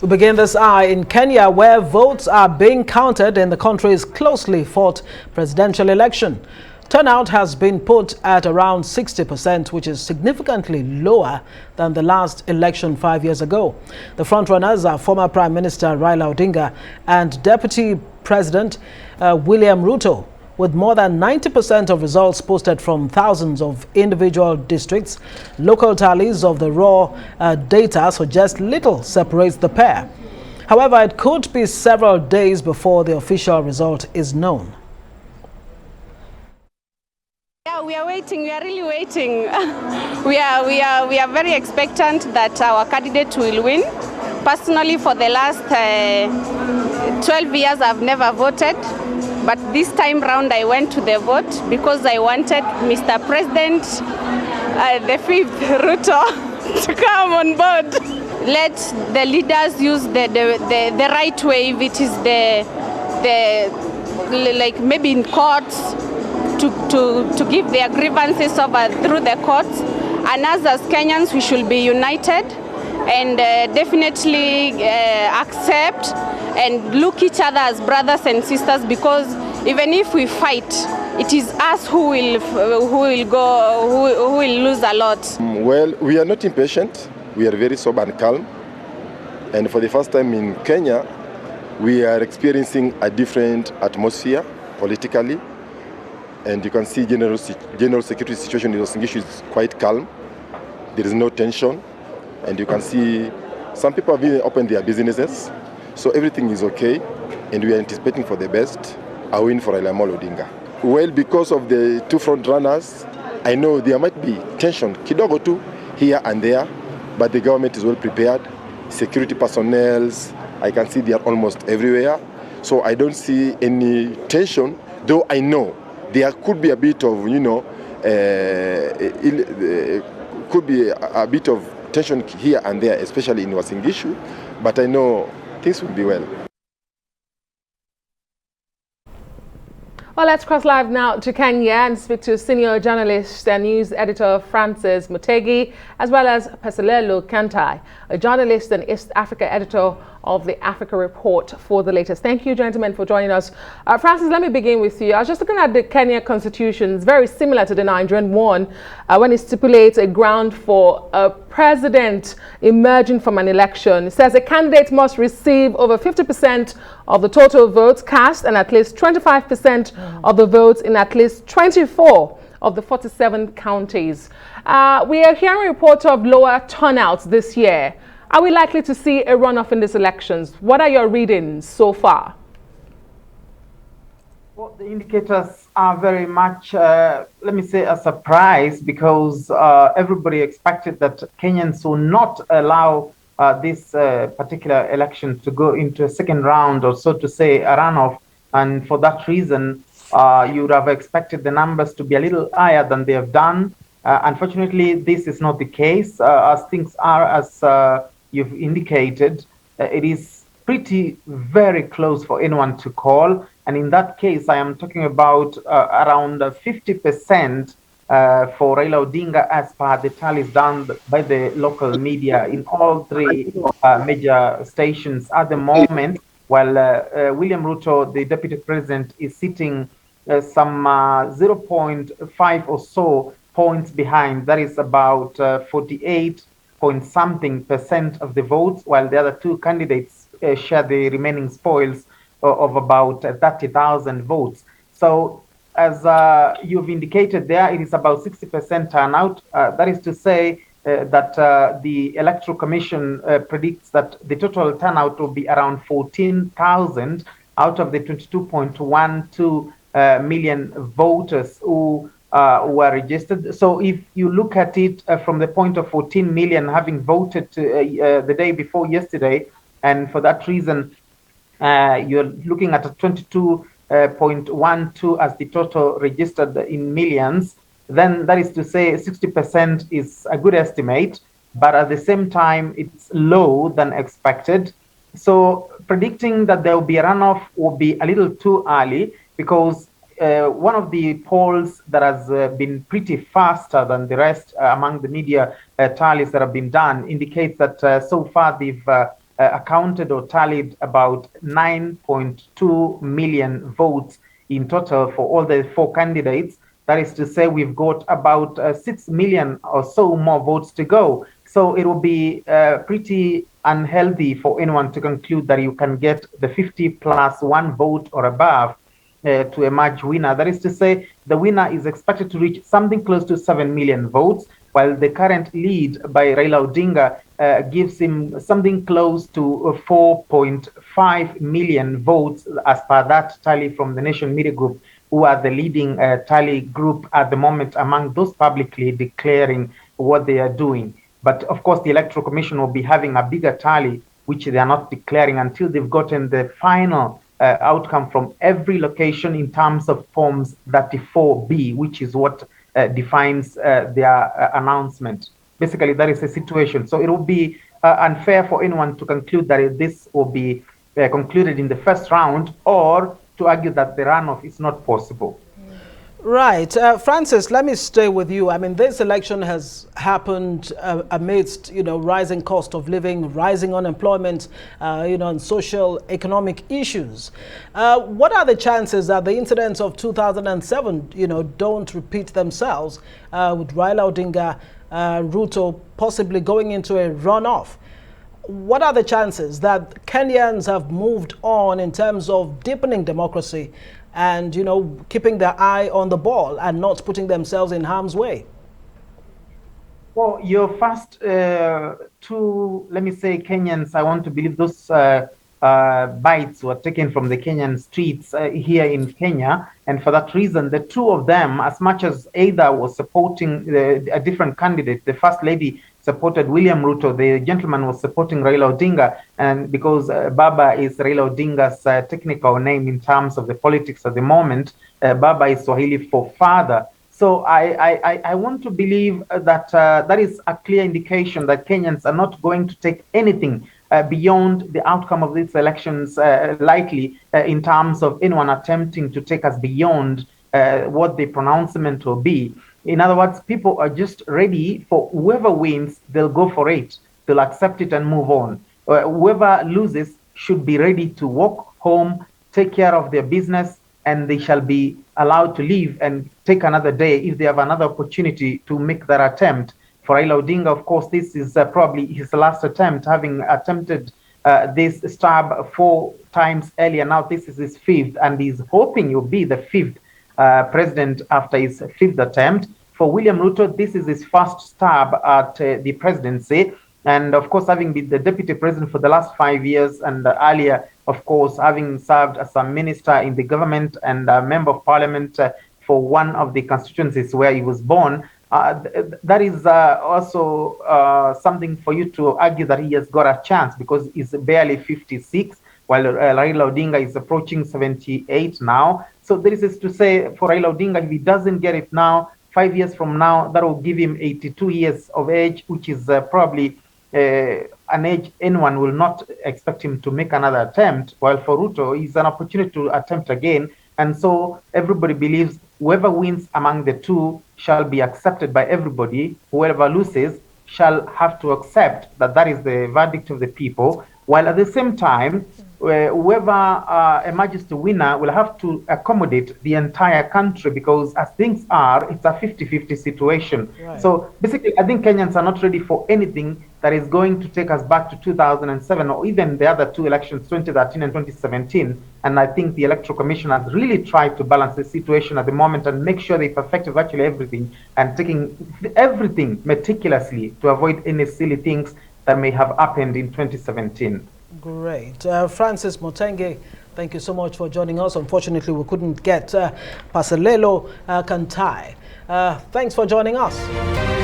We begin this hour in Kenya, where votes are being counted in the country's closely fought presidential election. Turnout has been put at around 60%, which is significantly lower than the last election 5 years ago. The frontrunners are former Prime Minister Raila Odinga and Deputy President William Ruto, with more than 90% of results posted from thousands of individual districts. Local tallies of the raw data suggest little separates the pair. However, it could be several days before the official result is known. Yeah, we are waiting. We are really waiting. we are very expectant that our candidate will win. Personally, for the last 12 years, I've never voted. But this time round, I went to the vote because I wanted Mr. President, the fifth Ruto, to come on board. Let the leaders use the right way. If it is like maybe in courts to give their grievances over through the courts. And as Kenyans, we should be united and definitely accept and look each other as brothers and sisters, because even if we fight, it is us who will lose a lot. Well, we are not impatient. We are very sober and calm. And for the first time in Kenya, we are experiencing a different atmosphere politically. And you can see general security situation in Uasin Gishu is quite calm. There is no tension. And you can see some people have even opened their businesses. So everything is okay, and we are anticipating for the best, a win for Raila Odinga. Well, because of the two front runners, I know there might be tension, kidogo tu, here and there, but the government is well prepared. Security personnel, I can see they are almost everywhere. So I don't see any tension, though I know there could be a bit of, could be a bit of tension here and there, especially in Uasin Gishu, but I know things will be well. Well, let's cross live now to Kenya and speak to senior journalist and news editor Francis Mutegi, as well as Peselelo Kantai, a journalist and East Africa editor of the Africa Report for the latest. Thank you, gentlemen, for joining us. Francis, let me begin with you. I was just looking at the Kenya Constitution. It's very similar to the Nigerian one when it stipulates a ground for a president emerging from an election. It says a candidate must receive over 50% of the total votes cast and at least 25% of the votes in at least 24 of the 47 counties. We are hearing reports of lower turnouts this year. Are we likely to see a runoff in these elections? What are your readings so far? Well, the indicators are very much, let me say, a surprise, because everybody expected that Kenyans will not allow this particular election to go into a second round, or so to say, a runoff. And for that reason, you would have expected the numbers to be a little higher than they have done. Unfortunately, this is not the case. As things are, as you've indicated, it is pretty very close for anyone to call. And in that case, I am talking about around 50% for Raila Odinga, as per the tallies done by the local media in all three major stations at the moment, while William Ruto, the deputy president, is sitting some 0.5 or so points behind. That is about 48 point something % of the votes, while the other two candidates share the remaining spoils of about 30,000 votes. So as you've indicated there, it is about 60% turnout. That is to say that the Electoral Commission predicts that the total turnout will be around 14,000 out of the 22.12 million voters who were registered. So if you look at it from the point of 14 million having voted the day before yesterday, and for that reason, you're looking at a 22.12 as the total registered in millions, then that is to say 60% is a good estimate, but at the same time, it's low than expected. So predicting that there will be a runoff will be a little too early, because one of the polls that has been pretty faster than the rest among the media tallies that have been done indicates that so far they've accounted or tallied about 9.2 million votes in total for all the 4 candidates. That is to say, we've got about 6 million or so more votes to go. So it will be pretty unhealthy for anyone to conclude that you can get the 50 plus 1 vote or above to emerge winner. That is to say, the winner is expected to reach something close to 7 million votes, while the current lead by Raila Odinga gives him something close to 4.5 million votes, as per that tally from the Nation Media Group, who are the leading tally group at the moment among those publicly declaring what they are doing. But of course, the Electoral Commission will be having a bigger tally, which they are not declaring until they've gotten the final outcome from every location in terms of Forms 34B, which is what defines their announcement. Basically, that is the situation. So it will be unfair for anyone to conclude that this will be concluded in the first round, or to argue that the runoff is not possible. Right. Francis, let me stay with you. I mean, this election has happened amidst, rising cost of living, rising unemployment, and social economic issues. What are the chances that the incidents of 2007, don't repeat themselves with Raila Odinga, Ruto possibly going into a runoff? What are the chances that Kenyans have moved on in terms of deepening democracy and, keeping their eye on the ball and not putting themselves in harm's way? Well, your first 2, let me say, Kenyans, I want to believe those bites were taken from the Kenyan streets here in Kenya. And for that reason, the 2 of them, as much as either was supporting a different candidate, the First Lady supported William Ruto, the gentleman was supporting Raila Odinga, and because Baba is Raila Odinga's technical name in terms of the politics at the moment, Baba is Swahili for father. So I want to believe that that is a clear indication that Kenyans are not going to take anything beyond the outcome of these elections lightly in terms of anyone attempting to take us beyond what the pronouncement will be. In other words, people are just ready for whoever wins, they'll go for it. They'll accept it and move on. Whoever loses should be ready to walk home, take care of their business, and they shall be allowed to leave and take another day if they have another opportunity to make that attempt. For Raila Odinga, of course, this is probably his last attempt, having attempted this stab 4 times earlier. Now this is his 5th, and he's hoping he'll be the 5th president after his 5th attempt. For William Ruto, this is his first stab at the presidency. And of course, having been the deputy president for the last 5 years, and earlier, of course, having served as a minister in the government and a member of parliament for one of the constituencies where he was born, that is also something for you to argue that he has got a chance, because he's barely 56, while Raila Odinga is approaching 78 now. So this is to say, for Raila Odinga, if he doesn't get it now, 5 years from now, that will give him 82 years of age, which is probably an age anyone will not expect him to make another attempt. While for Ruto, it's an opportunity to attempt again. And so everybody believes whoever wins among the 2 shall be accepted by everybody. Whoever loses shall have to accept that that is the verdict of the people. While at the same time, whoever emerges the winner will have to accommodate the entire country, because as things are, it's a 50-50 situation. Right. So basically, I think Kenyans are not ready for anything that is going to take us back to 2007 or even the other 2 elections, 2013 and 2017. And I think the Electoral Commission has really tried to balance the situation at the moment and make sure they perfected virtually everything and taking everything meticulously to avoid any silly things that may have happened in 2017. Great. Francis Mutegi, thank you so much for joining us. Unfortunately, we couldn't get Pasalelo Kantai. Thanks for joining us.